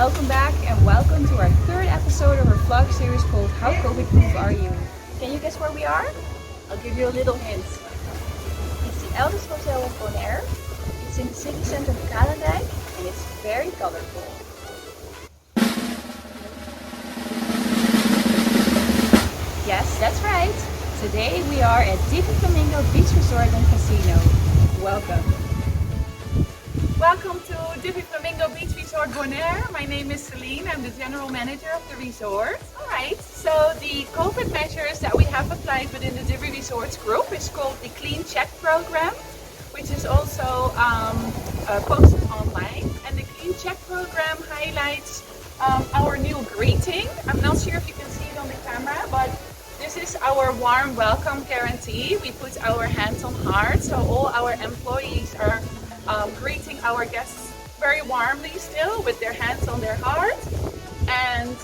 welcome back and welcome to our third episode of our vlog series called How COVID-Proof Are You? Can you guess where we are? I'll give you a little hint. It's the eldest hotel of Bonaire. It's in the city center of Kalendijk and it's very colorful. Yes, that's right. Today we are at Divi Flamingo Beach Resort and Casino. Welcome. Welcome to Divi Flamingo Beach Resort Bonaire. My name is Celine. I'm the general manager of the resort. Alright, so the COVID measures that we have applied within the Divi Resorts group is called the Clean Check program, which is also posted online. And the Clean Check program highlights our new greeting. I'm not sure if you can see it on the camera, but this is our warm welcome guarantee. We put our hands on heart, so all our employees are greeting our guests very warmly still with their hands on their heart. And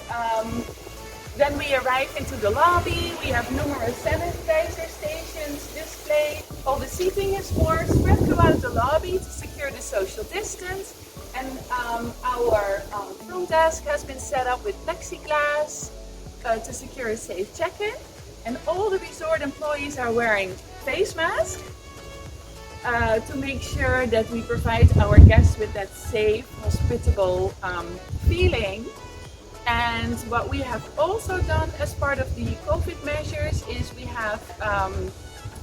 then we arrive into the lobby. We have numerous sanitizer stations displayed. All the seating is more spread throughout the lobby to secure the social distance. And our front desk has been set up with plexiglass to secure a safe check-in. And all the resort employees are wearing face masks to make sure that we provide our guests with that safe, hospitable feeling. And what we have also done as part of the COVID measures is we have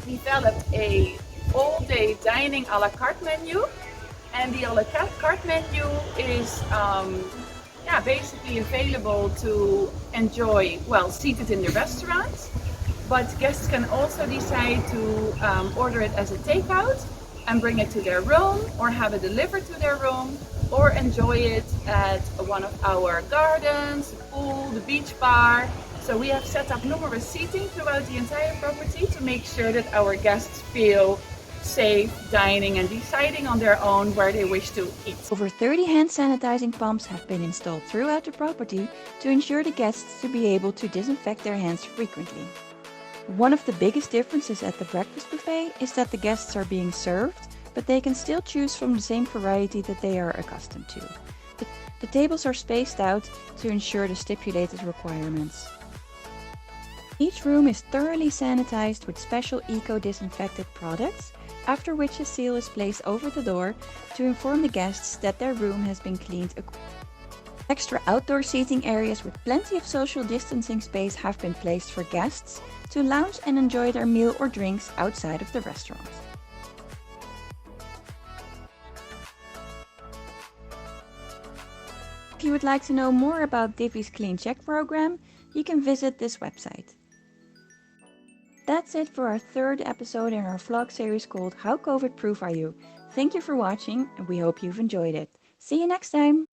developed a all-day dining a la carte menu. And the a la carte menu is basically available to enjoy while seated in the restaurant. But guests can also decide to order it as a takeout and bring it to their room, or have it delivered to their room, or enjoy it at one of our gardens, the pool, the beach bar. So we have set up numerous seating throughout the entire property to make sure that our guests feel safe dining and deciding on their own where they wish to eat. Over 30 hand sanitizing pumps have been installed throughout the property to ensure the guests to be able to disinfect their hands frequently. One of the biggest differences at the breakfast buffet is that the guests are being served, but they can still choose from the same variety that they are accustomed to. The tables are spaced out to ensure the stipulated requirements. Each room is thoroughly sanitized with special eco-disinfected products, after which a seal is placed over the door to inform the guests that their room has been cleaned. Extra outdoor seating areas with plenty of social distancing space have been placed for guests to lounge and enjoy their meal or drinks outside of the restaurant. If you would like to know more about Divi's Clean Check program, you can visit this website. That's it for our third episode in our vlog series called How COVID-Proof Are You? Thank you for watching and we hope you've enjoyed it. See you next time!